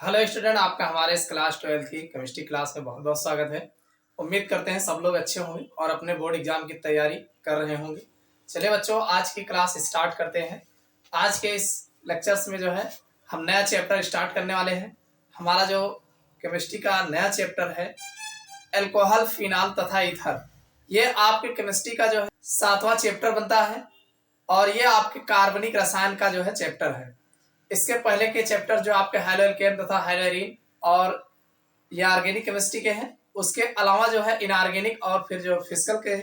Hello student, आपका हमारे इस क्लास 12 की केमिस्ट्री क्लास में बहुत बहुत स्वागत है। उम्मीद करते हैं सब लोग अच्छे होंगे और अपने बोर्ड एग्जाम की तैयारी कर रहे होंगे। चलिए बच्चों, आज की क्लास स्टार्ट करते हैं। आज के इस लेक्चर्स में जो है हम नया चैप्टर स्टार्ट करने वाले हैं। हमारा जो केमिस्ट्री का नया चैप्टर है एल्कोहल, फिनाल तथा ईथर। ये आपके केमिस्ट्री का जो है 7वां चैप्टर बनता है और ये आपके कार्बनिक रसायन का जो है चैप्टर है। इसके पहले के चैप्टर जो आपके हाइड्रोएल्केन तथा हाइड्रोरीन और ये ऑर्गेनिक केमिस्ट्री के हैं, उसके अलावा जो है इनऑर्गेनिक और फिर जो फिजिकल के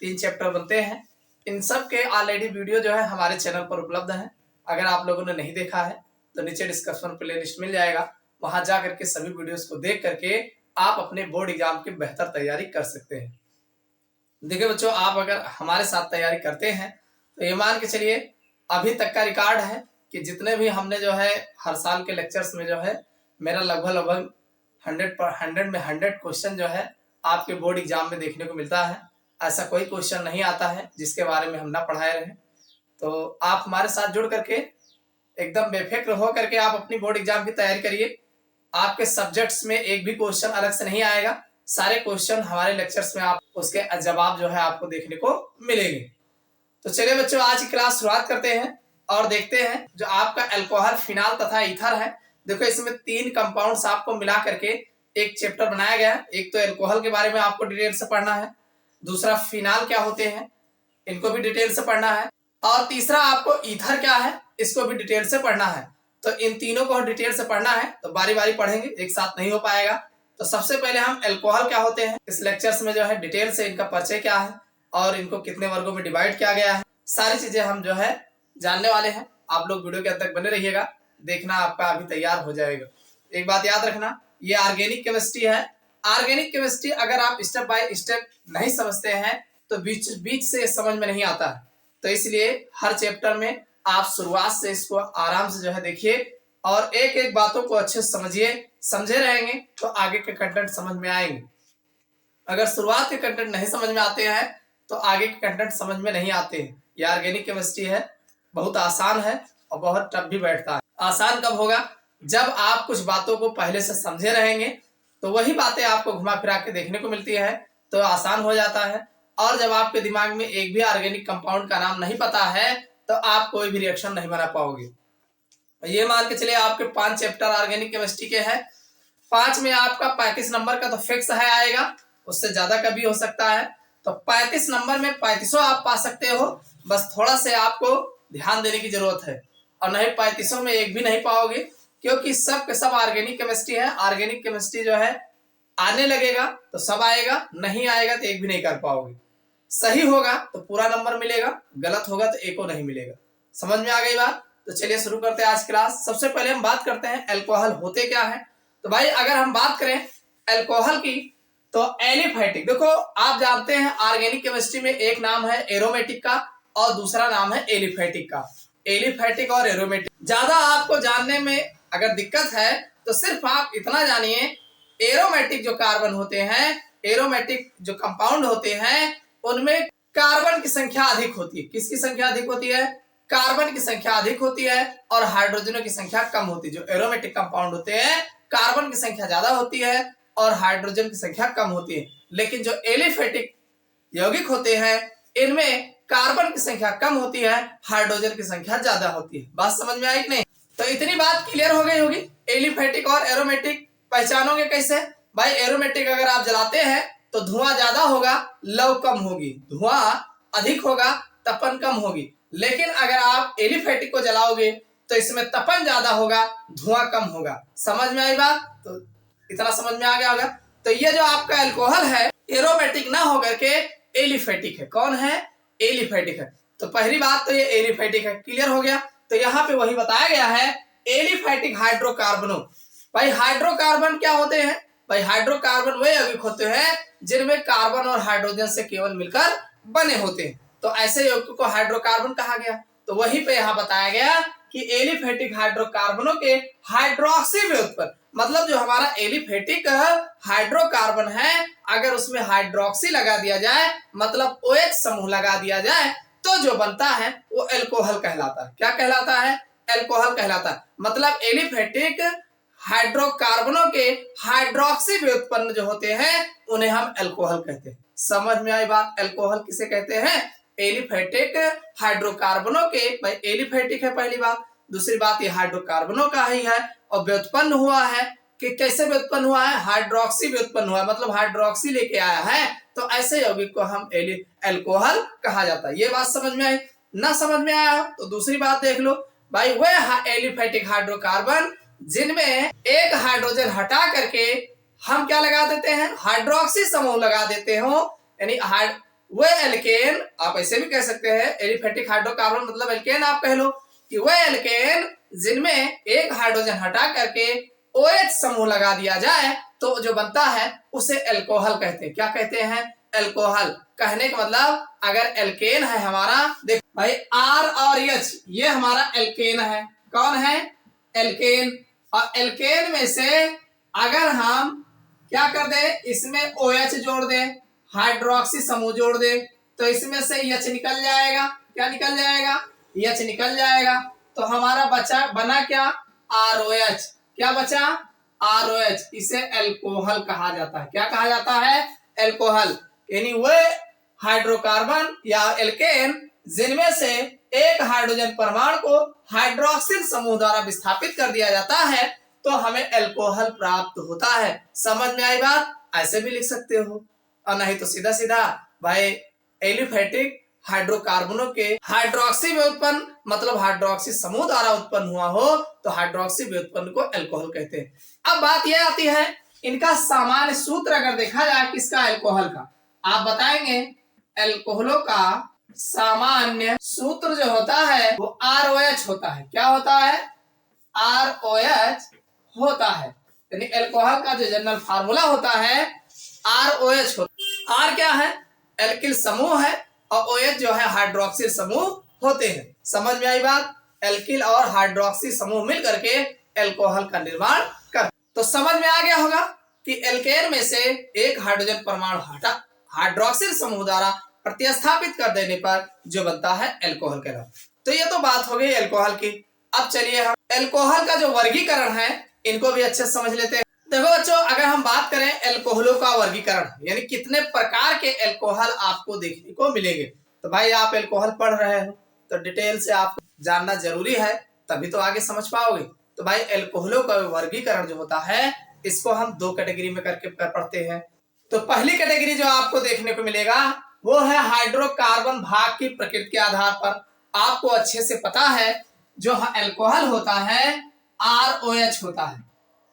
3 चैप्टर बनते हैं। इन सब के ऑलरेडी वीडियो जो है हमारे चैनल पर उपलब्ध है। अगर आप लोगों ने नहीं देखा है तो नीचे डिस्क्रिप्शन प्लेलिस्ट मिल जाएगा, वहां जा करके सभी वीडियोस को देख करके आप अपने बोर्ड एग्जाम की बेहतर तैयारी कर सकते हैं। देखिए बच्चों, आप अगर हमारे साथ तैयारी करते हैं तो ये मान के चलिए अभी तक का रिकॉर्ड है कि जितने भी हमने जो है हर साल के लेक्चर्स में जो है मेरा लगभग 100 में 100 क्वेश्चन जो है आपके बोर्ड एग्जाम में देखने को मिलता है। ऐसा कोई क्वेश्चन नहीं आता है जिसके बारे में हम ना पढ़ाए रहे। तो आप हमारे साथ जुड़ करके एकदम बेफिक्र हो करके आप अपनी बोर्ड एग्जाम की तैयारी करिए। आपके सब्जेक्ट्स में एक भी क्वेश्चन अलग से नहीं आएगा, सारे क्वेश्चन हमारे लेक्चर्स में आप उसके जवाब जो है आपको देखने को मिलेंगे। तो चलिए बच्चों, आज की क्लास शुरुआत करते हैं और देखते हैं जो आपका अल्कोहल, फिनाल तथा ईथर है। देखो, इसमें 3 कंपाउंड्स आपको मिला करके एक चैप्टर बनाया गया है। एक तो अल्कोहल के बारे में आपको डिटेल से पढ़ना है, दूसरा फिनाल क्या होते हैं इनको भी डिटेल से पढ़ना है, और तीसरा आपको ईथर क्या है इसको भी डिटेल से पढ़ना है। तो इन तीनों को डिटेल से पढ़ना है तो बारी बारी पढ़ेंगे, एक साथ नहीं हो पाएगा। तो सबसे पहले हम अल्कोहल क्या होते हैं इस लेक्चर्स में जो है डिटेल से इनका परिचय क्या है और इनको कितने वर्गों में डिवाइड किया गया है, सारी चीजें हम जो है जानने वाले हैं। आप लोग वीडियो के अंत तक बने रहिएगा, देखना आपका अभी तैयार हो जाएगा। एक बात याद रखना, ये ऑर्गेनिक केमिस्ट्री है। ऑर्गेनिक केमिस्ट्री अगर आप स्टेप बाय स्टेप नहीं समझते हैं तो बीच बीच से समझ में नहीं आता है। तो इसलिए हर चैप्टर में आप शुरुआत से इसको आराम से जो है देखिए और एक एक बातों को अच्छे से समझिए। समझे रहेंगे तो आगे के कंटेंट समझ में आएंगे। अगर शुरुआत के कंटेंट नहीं समझ में आते हैं तो आगे के कंटेंट समझ में नहीं आते हैं। ये ऑर्गेनिक केमिस्ट्री है, बहुत आसान है और बहुत टफ भी बैठता है। आसान कब होगा? जब आप कुछ बातों को पहले से समझे रहेंगे तो वही बातें आपको घुमा फिरा के देखने को मिलती है तो आसान हो जाता है। और जब आपके दिमाग में एक भी ऑर्गेनिक कंपाउंड का नाम नहीं पता है तो आप कोई भी रिएक्शन नहीं बना पाओगे। ये मान के चलिए आपके 5 चैप्टर ऑर्गेनिक केमिस्ट्री के हैं। 5 में आपका 35 नंबर का तो फिक्स है आएगा, उससे ज्यादा का भी हो सकता है। तो 35 नंबर में 35 आप पा सकते हो, बस थोड़ा से आपको ध्यान देने की जरूरत है। और नहीं 35 में एक भी नहीं पाओगे क्योंकि सब के सब ऑर्गेनिक केमिस्ट्री है। ऑर्गेनिक केमिस्ट्री जो है आने लगेगा तो सब आएगा, नहीं आएगा तो एक भी नहीं कर पाओगे। सही होगा तो पूरा नंबर मिलेगा, गलत होगा तो एको नहीं मिलेगा। समझ में आ गई बात? तो चलिए शुरू करते हैं आज क्लास। सबसे पहले हम बात करते हैं अल्कोहल होते क्या है। तो भाई अगर हम बात करें अल्कोहल की तो एलिफैटिक, देखो आप जानते हैं ऑर्गेनिक केमिस्ट्री में एक नाम है एरोमेटिक का और दूसरा नाम है एलिफैटिक का। एलिफैटिक और एरोमेटिक ज्यादा आपको जानने में अगर दिक्कत है तो सिर्फ आप इतना जानिए, एरोमेटिक जो कार्बन होते हैं, एरोमेटिक जो कंपाउंड होते हैं उनमें कार्बन की संख्या अधिक होती है। किसकी संख्या अधिक होती है? कार्बन की संख्या अधिक होती है और हाइड्रोजनों की संख्या कम होती है। जो एरोमेटिक कंपाउंड होते हैं कार्बन की संख्या ज्यादा होती है और हाइड्रोजन की संख्या कम होती है। लेकिन जो एलिफैटिक यौगिक होते हैं इनमें कार्बन की संख्या कम होती है, हाइड्रोजन की संख्या ज्यादा होती है। बात समझ में आई कि नहीं? तो इतनी बात क्लियर हो गई होगी। एलिफैटिक और एरोमेटिक पहचानोगे कैसे? भाई एरोमेटिक अगर आप जलाते हैं तो धुआं ज्यादा होगा, लव कम होगी। धुआं अधिक होगा, तपन कम होगी। लेकिन अगर आप एलिफैटिक को जलाओगे तो इसमें तपन ज्यादा होगा, धुआं कम होगा। समझ में आई बात? तो इतना समझ में आ गया होगा। तो ये जो आपका अल्कोहल है एरोमेटिक ना होकर के एलिफैटिक है। कौन है? एलिफैटिक है। तो पहली बात तो ये एलिफैटिक है, क्लियर हो गया। तो यहाँ पे वही बताया गया है एलिफैटिक हाइड्रोकार्बनों। भाई हाइड्रोकार्बन क्या होते हैं? भाई हाइड्रोकार्बन वे यौगिक होते हैं जिनमें कार्बन और हाइड्रोजन से केवल मिलकर बने होते हैं। तो ऐसे यौगिक को हाइड्रोकार्बन कहा गया। तो वहीं पे यहाँ बताया गया कि एलिफैटिक हाइड्रोकार्बनों के हाइड्रोक्सी व्युत्पन्न, मतलब जो हमारा एलिफैटिक हाइड्रोकार्बन है अगर उसमें हाइड्रोक्सी लगा दिया जाए, मतलब OH समूह लगा दिया जाए तो जो बनता है वो अल्कोहल कहलाता है। क्या कहलाता है? अल्कोहल कहलाता है। मतलब एलिफैटिक हाइड्रोकार्बनों के हाइड्रोक्सी व्युत्पन्न जो होते हैं उन्हें हम अल्कोहल कहते हैं। समझ में आई बात? अल्कोहल किसे कहते हैं? एलिफेटिक हाइड्रोकार्बनों के, भाई एलिफेटिक है पहली बात, दूसरी बात ये हाइड्रोकार्बनों का ही है और व्युत्पन्न हुआ है कि कैसे व्युत्पन्न हुआ है? हाइड्रोक्सी व्युत्पन्न हुआ है, मतलब हाइड्रोक्सी लेके आया है, तो ऐसे यौगिक को हम अल्कोहल कहा जाता है। ये बात समझ में आई? ना समझ में आया तो दूसरी बात देख लो भाई, वह एलिफेटिक हाइड्रोकार्बन जिनमें एक हाइड्रोजन हटा करके हम क्या लगा देते हैं? हाइड्रोक्सी समूह लगा देते हो, यानी वे एल्केन, आप ऐसे भी कह सकते हैं एलिफेटिक हाइड्रोकार्बन मतलब एल्केन आप कह लो कि वे एल्केन जिनमें एक हाइड्रोजन हटा करके OH समूह लगा दिया जाए तो जो बनता है उसे अल्कोहल कहते हैं। क्या कहते हैं? अल्कोहल। कहने का मतलब अगर एल्केन है हमारा, देख भाई R और H ये हमारा एल्केन है। कौन है? एल्केन। और एल्केन में से अगर हम क्या कर दे, इसमें OH जोड़ दे, हाइड्रोक्सी समूह जोड़ दे, तो इसमें से H निकल जाएगा। क्या निकल जाएगा? H निकल जाएगा। तो हमारा बचा बना क्या? ROH। क्या बचा? ROH। इसे अल्कोहल कहा जाता है। क्या कहा जाता है? अल्कोहल। यानी वे हाइड्रोकार्बन या एल्केन जिनमें से एक हाइड्रोजन परमाणु को हाइड्रोक्सिल समूह द्वारा विस्थापित कर दिया जाता है तो हमें अल्कोहल प्राप्त होता है। समझ में आई बात? ऐसे भी लिख सकते हो और नहीं तो सीधा सीधा भाई एलिफेटिक हाइड्रोकार्बनों के हाइड्रोक्सी व्युत्पन्न मतलब हाइड्रोक्सी समूह द्वारा उत्पन्न हुआ हो तो हाइड्रोक्सी व्युत्पन्न को अल्कोहल कहते हैं। अब बात यह आती है इनका सामान्य सूत्र अगर देखा जाए किसका? अल्कोहल का। आप बताएंगे अल्कोहलों का सामान्य सूत्र जो होता है वो ROH होता है। क्या होता है? ROH होता है। यानी अल्कोहल का जो जनरल फार्मूला होता है ROH होता है। R क्या है? एल्किल समूह है और OH जो है हाइड्रोक्सिल समूह होते हैं। समझ में आई बात? एल्किल और हाइड्रोक्सी समूह मिलकर के अल्कोहल का निर्माण कर। तो समझ में आ गया होगा कि एल्केन में से एक हाइड्रोजन परमाणु हटा हाइड्रोक्सिल समूह द्वारा प्रतिस्थापित कर देने पर जो बनता है अल्कोहल कहलाता है। तो ये तो बात हो गई अल्कोहल की। अब चलिए हम अल्कोहल का जो वर्गीकरण है इनको भी अच्छे से समझ लेते हैं। देखो बच्चों, अगर हम बात करें अल्कोहलों का वर्गीकरण यानी कितने प्रकार के अल्कोहल आपको देखने को मिलेंगे, तो भाई आप अल्कोहल पढ़ रहे हो तो डिटेल से आपको जानना जरूरी है, तभी तो आगे समझ पाओगे। तो भाई अल्कोहलों का वर्गीकरण जो होता है इसको हम दो कैटेगरी में करके पढ़ते हैं। तो पहली कैटेगरी जो आपको देखने को मिलेगा वो है हाइड्रोकार्बन भाग की प्रकृति के आधार पर। आपको अच्छे से पता है जो अल्कोहल होता है ROH होता है,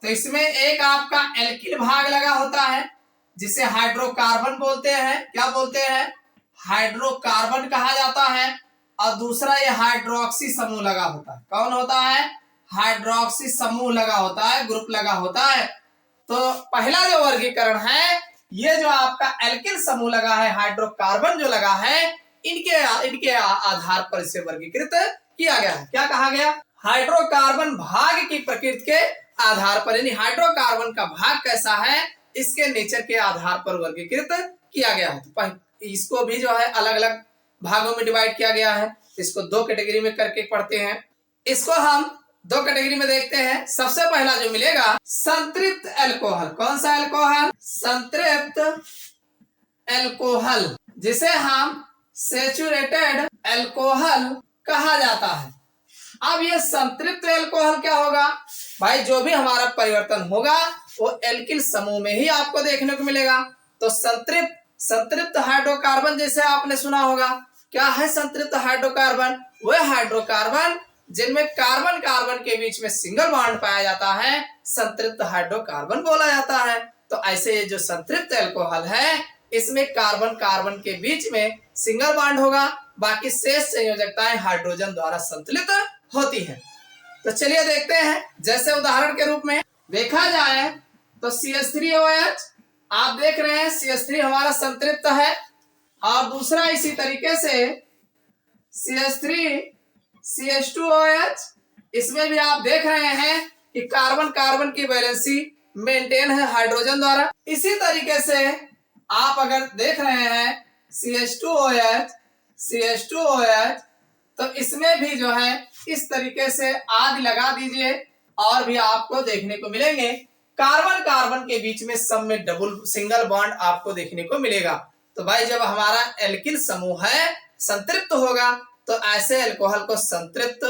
तो इसमें एक आपका एल्किल भाग लगा होता है जिसे हाइड्रोकार्बन बोलते हैं। क्या बोलते हैं? हाइड्रोकार्बन कहा जाता है। और दूसरा ये हाइड्रोक्सी समूह लगा होता है। कौन होता है? हाइड्रोक्सी समूह लगा होता है, ग्रुप लगा होता है। तो पहला जो वर्गीकरण है ये जो आपका एल्किल समूह लगा है, हाइड्रोकार्बन जो लगा है, इनके आधार पर इसे वर्गीकृत किया गया है। क्या कहा गया? हाइड्रोकार्बन भाग की प्रकृति के आधार पर, यानी हाइड्रोकार्बन का भाग कैसा है इसके नेचर के आधार पर वर्गीकृत किया गया है। तो इसको भी जो है अलग अलग भागों में डिवाइड किया गया है। इसको दो कैटेगरी में करके पढ़ते हैं। इसको हम दो कैटेगरी में देखते हैं। सबसे पहला जो मिलेगा संतृप्त अल्कोहल। कौन सा अल्कोहल? संतृप्त अल्कोहल, जिसे हम सैचुरेटेड अल्कोहल कहा जाता है। अब ये संतृप्त अल्कोहल क्या होगा? भाई जो भी हमारा परिवर्तन होगा वो एल्किल समूह में ही आपको देखने को मिलेगा। तो संतृप्त हाइड्रोकार्बन जैसे आपने सुना होगा। क्या है संतृप्त हाइड्रोकार्बन? वह हाइड्रोकार्बन जिनमें कार्बन कार्बन के बीच में सिंगल बॉन्ड पाया जाता है संतृप्त हाइड्रोकार्बन बोला जाता है। तो ऐसे जो संतृप्त अल्कोहल है इसमें कार्बन कार्बन के बीच में सिंगल बॉन्ड होगा, बाकी शेष संयोजकताएं हाइड्रोजन द्वारा संतुलित होती है। तो चलिए देखते हैं। जैसे उदाहरण के रूप में देखा जाए तो CH3OH आप देख रहे हैं, CH3 हमारा संतृप्त है। और दूसरा इसी तरीके से CH3 CH2OH, इसमें भी आप देख रहे हैं कि कार्बन कार्बन की वैलेंसी मेंटेन है हाइड्रोजन द्वारा। इसी तरीके से आप अगर देख रहे हैं CH2OH तो इसमें भी जो है इस तरीके से आग लगा दीजिए और भी आपको देखने को मिलेंगे। कार्बन कार्बन के बीच में सब में डबल सिंगल बॉन्ड आपको देखने को मिलेगा। तो भाई जब हमारा एल्किल समूह है संतृप्त होगा तो ऐसे अल्कोहल को संतृप्त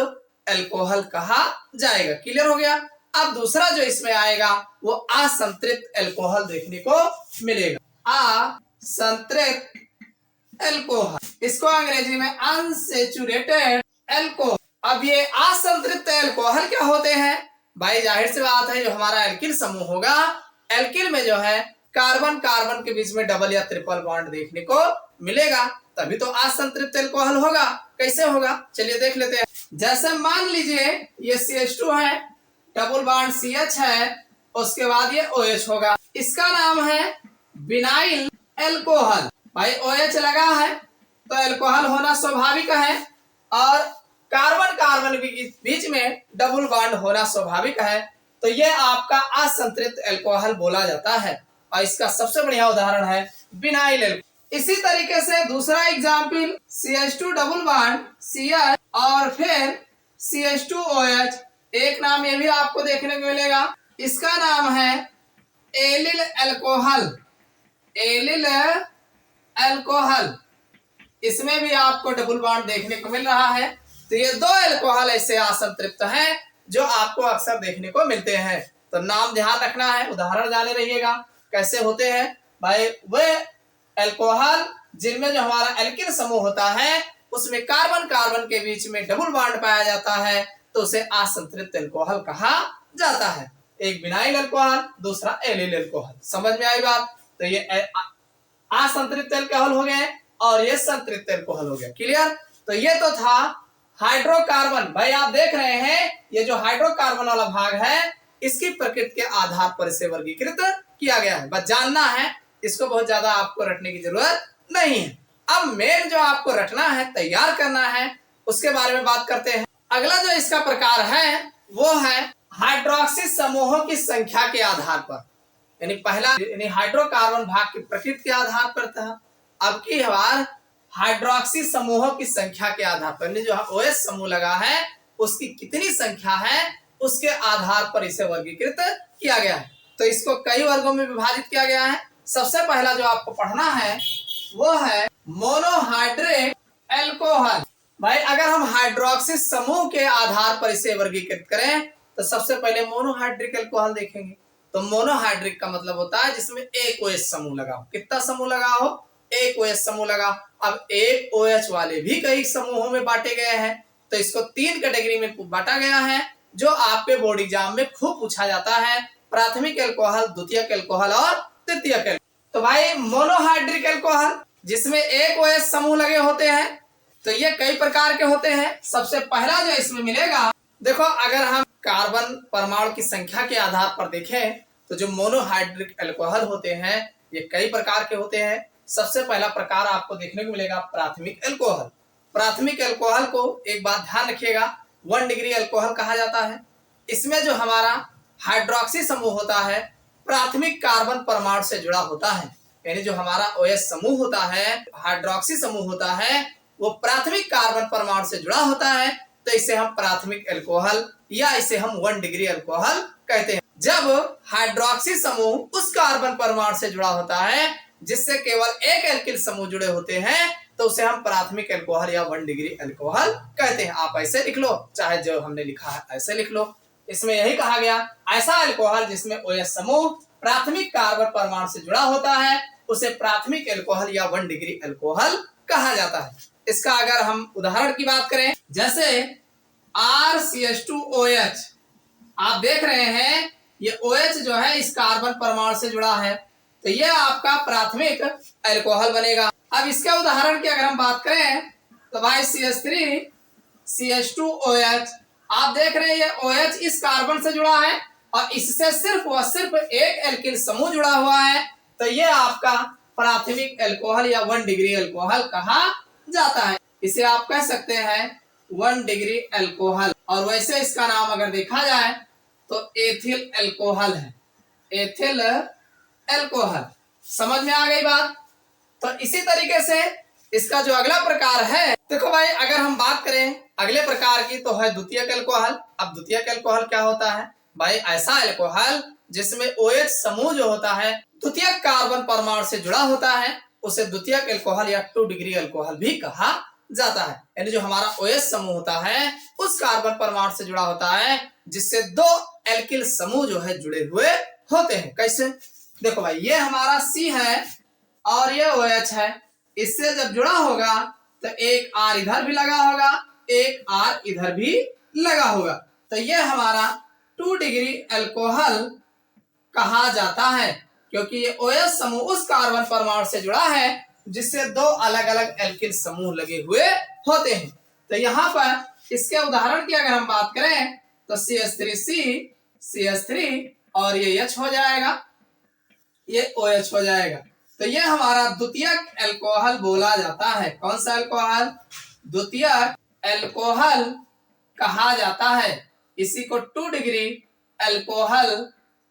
अल्कोहल कहा जाएगा। क्लियर हो गया। अब दूसरा जो इसमें आएगा वो असंतृप्त अल्कोहल देखने को मिलेगा। असंतृप्त अल्कोहल, इसको अंग्रेजी में अनसैचुरेटेड अल्कोहल। अब ये असंतृप्त अल्कोहल क्या होते हैं भाई? जाहिर सी बात है जो हमारा एल्किल समूह होगा, एल्किल में जो है कार्बन कार्बन के बीच में डबल या ट्रिपल बॉन्ड देखने को मिलेगा, तभी तो असंतृप्त अल्कोहल होगा। कैसे होगा चलिए देख लेते हैं। जैसे मान लीजिए ये CH2 है, डबल बॉन्ड CH है, उसके बाद ये OH होगा, इसका नाम है विनाइल अल्कोहल। भाई OH लगा है तो अल्कोहल होना स्वाभाविक है, और कार्बन कार्बन के बीच में डबल बॉन्ड होना स्वाभाविक है, तो ये आपका असंतृप्त अल्कोहल बोला जाता है। और इसका सबसे बढ़िया उदाहरण है विनाइल अल्कोहल। इसी तरीके से दूसरा example CH2 double bond CH और फिर CH2OH, एक नाम ये भी आपको देखने को मिलेगा, इसका नाम है एलिल अल्कोहल। एलिल अल्कोहल, इसमें भी आपको डबल बॉन्ड देखने को मिल रहा है। तो ये दो अल्कोहल ऐसे असंतृप्त हैं जो आपको अक्सर देखने को मिलते हैं। तो नाम ध्यान रखना है, उदाहरण जाने रहिएगा कैसे होते हैं भाई। वे अल्कोहल जिनमें जो हमारा एल्किल समूह होता है उसमें कार्बन कार्बन के बीच में डबल बॉन्ड पाया जाता है, तो उसे असंतृप्त अल्कोहल कहा जाता है। एक विनाइल अल्कोहल, दूसरा एलिल अल्कोहल। समझ में आई बात? तो ये असंतृप्त अल्कोहल हो गए और ये संतृप्त अल्कोहल हो गया। क्लियर? तो ये तो था हाइड्रोकार्बन। भाई आप देख रहे हैं ये जो हाइड्रोकार्बन वाला भाग है इसकी प्रकृति के आधार पर इसे वर्गीकृत किया गया है। बस जानना है, इसको बहुत ज्यादा आपको रटने की जरूरत नहीं है। अब मेन जो आपको रटना है, तैयार करना है, उसके बारे में बात करते हैं। अगला जो इसका प्रकार है वो है हाइड्रोक्सी समूहों की संख्या के आधार पर। यानी पहला यानी हाइड्रोकार्बन भाग की प्रकृति के आधार पर था, अब की बार हाइड्रोक्सी समूहों की संख्या के आधार पर। जो OH समूह लगा है उसकी कितनी संख्या है उसके आधार पर इसे वर्गीकृत किया गया है। तो इसको कई वर्गों में विभाजित किया गया है। सबसे पहला जो आपको पढ़ना है वो है मोनोहाइड्रिक अल्कोहल। भाई अगर हम हाइड्रोक्सी समूह के आधार पर इसे वर्गीकृत करें तो सबसे पहले मोनोहाइड्रिक अल्कोहल देखेंगे। तो मोनोहाइड्रिक का मतलब होता है जिसमें एक OH समूह लगा हो। कितना समूह लगा हो? एक OH समूह लगा। अब एक OH वाले भी कई समूहों में बांटे गए हैं, तो इसको 3 कैटेगरी में बांटा गया है जो आपके बोर्ड एग्जाम में खूब पूछा जाता है। प्राथमिक अल्कोहल, द्वितीयक अल्कोहल और तृतीयक अल्कोहल। तो भाई मोनोहाइड्रिक अल्कोहल जिसमें एक OH समूह लगे होते हैं, तो ये कई प्रकार के होते हैं। सबसे पहला जो इसमें मिलेगा, देखो अगर हम कार्बन परमाणु की संख्या के आधार पर देखें तो जो मोनोहाइड्रिक अल्कोहल होते हैं ये कई प्रकार के होते हैं। सबसे पहला प्रकार आपको देखने को मिलेगा प्राथमिक अल्कोहल। प्राथमिक अल्कोहल को एक बात ध्यान रखिएगा 1 डिग्री अल्कोहल कहा जाता है। इसमें जो हमारा हाइड्रोक्सी समूह होता है प्राथमिक कार्बन परमाणु से जुड़ा होता है। यानी जो हमारा OH समूह होता है, हाइड्रोक्सी समूह होता है, वो प्राथमिक कार्बन परमाणु से जुड़ा होता है, तो इसे हम प्राथमिक अल्कोहल या इसे हम 1 डिग्री अल्कोहल कहते हैं। जब हाइड्रोक्सी समूह उस कार्बन परमाणु से जुड़ा होता है जिससे केवल एक एल्किल समूह जुड़े होते हैं, तो उसे हम प्राथमिक अल्कोहल या 1 डिग्री अल्कोहल कहते हैं। आप ऐसे लिख लो, चाहे जो हमने लिखा है ऐसे लिख लो। इसमें यही कहा गया ऐसा अल्कोहल जिसमें OH समूह प्राथमिक कार्बन परमाणु से जुड़ा होता है उसे प्राथमिक अल्कोहल या 1 डिग्री अल्कोहल कहा जाता है। इसका अगर हम उदाहरण की बात करें, जैसे RCH2OH, आप देख रहे हैं ये OH जो है इस कार्बन परमाणु से जुड़ा है, तो ये आपका प्राथमिक अल्कोहल बनेगा। अब इसके उदाहरण की अगर हम बात करें तो भाई CH3 CH2OH, आप देख रहे हैं ये OH इस कार्बन से जुड़ा है और इससे सिर्फ व सिर्फ एक एल्किल समूह जुड़ा हुआ है, तो ये आपका प्राथमिक अल्कोहल या 1 डिग्री अल्कोहल कहा जाता है। इसे आप कह सकते हैं 1 डिग्री अल्कोहल। और वैसे इसका नाम अगर देखा जाए तो एथिल अल्कोहल है। Ethyl alcohol. समझ में आ गई बात? तो इसी तरीके से इसका जो अगला प्रकार है, देखो भाई अगर हम बात करें अगले प्रकार की तो है द्वितीयक अल्कोहल। अब द्वितीयक अल्कोहल क्या होता है भाई? ऐसा अल्कोहल जिसमें OH समूह जो होता है द्वितीयक कार्बन परमाणु से जुड़ा होता है, उसे द्वितीयक अल्कोहल या 2 डिग्री अल्कोहल भी कहा जाता है। यानी जो हमारा OH समूह होता है उस कार्बन परमाणु से जुड़ा होता है जिससे 2 एल्किल समूह जो है जुड़े हुए होते हैं। कैसे? देखो भाई, ये हमारा C है और ये OH है। इससे जब जुड़ा होगा तो एक R इधर भी लगा होगा, एक R इधर भी लगा होगा, तो ये हमारा 2 डिग्री अल्कोहल कहा जाता है, क्योंकि ये OH समूह उस कार्बन परमाणु से जुड़ा है जिससे 2 अलग अलग एल्किल समूह लगे हुए होते हैं। तो यहाँ पर इसके उदाहरण की अगर हम बात करें तो CH3C, CH3 और ये H हो जाएगा, ये OH हो जाएगा। तो ये हमारा द्वितीयक अल्कोहल बोला जाता है। कौन सा अल्कोहल? द्वितीयक अल्कोहल कहा जाता है। इसी को 2 डिग्री अल्कोहल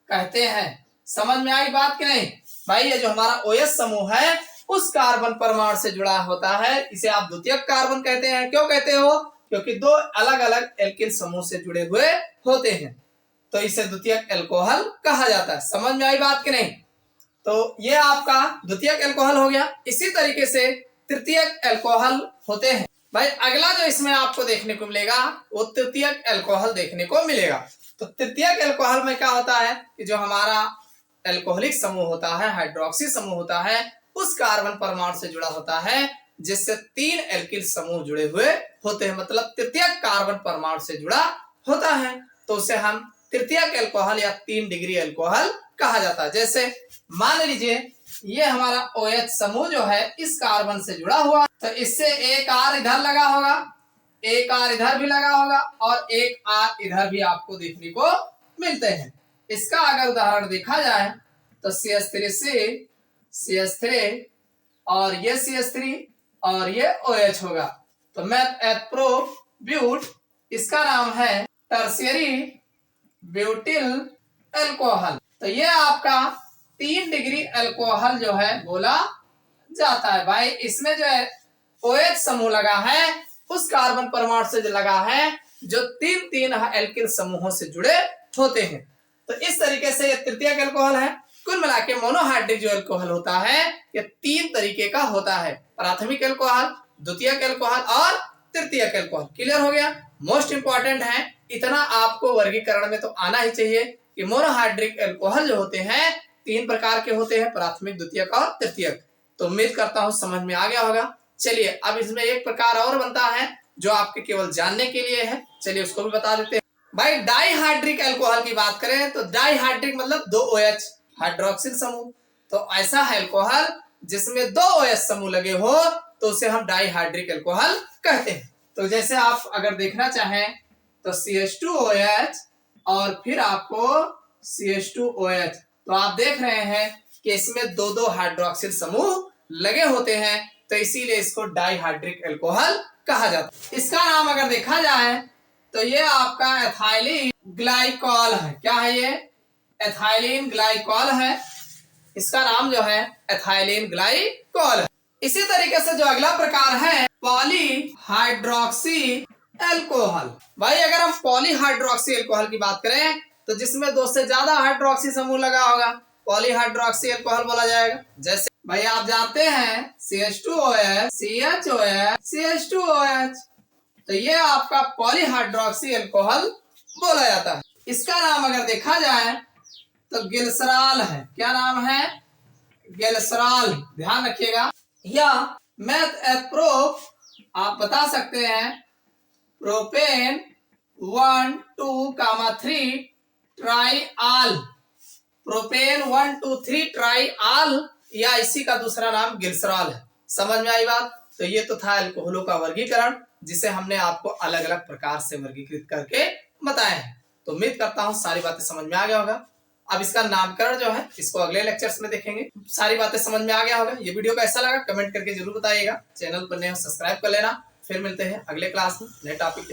कहते हैं। समझ में आई बात कि नहीं भाई? ये जो हमारा OH समूह है उस कार्बन परमाणु से जुड़ा होता है, इसे आप द्वितीयक कार्बन कहते हैं। क्यों कहते हो? क्योंकि 2 अलग अलग एल्किल समूह से जुड़े हुए होते हैं, तो इसे द्वितीयक अल्कोहल कहा जाता है। समझ में आई बात कि नहीं? तो ये आपका द्वितीयक अल्कोहल हो गया। इसी तरीके से तृतीयक अल्कोहल होते हैं। भाई अगला जो इसमें आपको देखने को मिलेगा वो तृतीयक अल्कोहल देखने को मिलेगा। तो तृतीयक अल्कोहल में क्या होता है कि जो हमारा अल्कोहलिक समूह होता है, हाइड्रोक्सी समूह होता है, उस कार्बन परमाणु से जुड़ा होता है जिससे 3 एल्किल समूह जुड़े हुए होते हैं, मतलब तृतीयक कार्बन परमाणु से जुड़ा होता है, तो उसे हम तृतीयक अल्कोहल या 3 डिग्री अल्कोहल कहा जाता है। जैसे मान लीजिए ये हमारा OH समूह जो है इस कार्बन से जुड़ा हुआ, तो इससे एक R इधर लगा होगा, एक R इधर भी लगा होगा और एक R इधर भी आपको देखने को मिलते हैं। इसका अगर उदाहरण देखा जाए तो CH3C, CH3 और ये CH3 और ये OH होगा। तो मैथ एथ प्रो ब्यूट, इसका नाम है टर्शियरी ब्यूटिल अल्कोहल। तो ये आपका 3 डिग्री अल्कोहल जो है बोला जाता है। भाई इसमें जो है OH समूह लगा है उस कार्बन परमाणु से लगा है जो 3 एल्किल समूहों से जुड़े होते हैं। तो इस तरीके से ये तृतीयक अल्कोहल है। कुल मिला के मोनोहाइड्रिक जो अल्कोहल होता है ये 3 तरीके का होता है: प्राथमिक अल्कोहल, द्वितीयक अल्कोहल और तृतीयक अल्कोहल। क्लियर हो गया? मोस्ट इंपॉर्टेंट है, इतना आपको वर्गीकरण में तो आना ही चाहिए कि मोनोहाइड्रिक अल्कोहल जो होते हैं 3 प्रकार के होते हैं: प्राथमिक, द्वितीयक और तृतीयक। तो उम्मीद करता हूं समझ में आ गया होगा। चलिए अब इसमें एक प्रकार और बनता है जो आपके केवल जानने के लिए है, चलिए उसको भी बता देते हैं। भाई डाइहाइड्रिक अल्कोहल की बात करें तो डाइहाइड्रिक मतलब 2 OH हाइड्रोक्सिल समूह। तो ऐसा है अल्कोहल जिसमें 2 OH समूह लगे हो तो उसे हम डाइहाइड्रिक अल्कोहल कहते हैं। तो जैसे आप अगर देखना चाहें तो CH2OH और फिर आपको CH2OH, तो आप देख रहे हैं कि इसमें 2 हाइड्रोक्सिल समूह लगे होते हैं, तो इसीलिए इसको डाइहाइड्रिक अल्कोहल कहा जाता है। इसका नाम अगर देखा जाए तो ये आपका एथाइलिन ग्लाइकॉल है। क्या है ये? एथाइलिन ग्लाइकॉल है। इसका नाम जो है एथाइलिन ग्लाइकॉल है। इसी तरीके से जो अगला प्रकार है पॉलीहाइड्रोक्सी अल्कोहल। भाई अगर हम पॉलीहाइड्रोक्सी अल्कोहल की बात करें तो जिसमें 2 से ज्यादा हाइड्रोक्सी समूह लगा होगा पॉलीहाइड्रोक्सी अल्कोहल बोला जाएगा। जैसे भाई आप जानते हैं CH2OH, CHOH, CH2OH, तो ये आपका पॉलीहाइड्रोक्सी अल्कोहल बोला जाता है। इसका नाम अगर देखा जाए तो गिल्सराल है। क्या नाम है? गिल्सराल, ध्यान रखिएगा। या मैथ एथ प्रो आप बता सकते हैं प्रोपेन 1, 2, 3 ट्राइआल, प्रोपेन 1, 2, 3 ट्राइआल, या इसी का दूसरा नाम गिल्सराल है। समझ में आई बात? तो ये तो था अल्कोहलों का वर्गीकरण जिसे हमने आपको अलग अलग प्रकार से वर्गीकृत करके बताया है। तो उम्मीद करता हूं सारी बातें समझ में आ गया होगा। अब इसका नामकरण जो है इसको अगले लेक्चर्स में देखेंगे। सारी बातें समझ में आ गया होगा। ये वीडियो कैसा लगा कमेंट करके जरूर बताइएगा। चैनल पर नए हो सब्सक्राइब कर लेना। फिर मिलते हैं अगले क्लास में नए टॉपिक।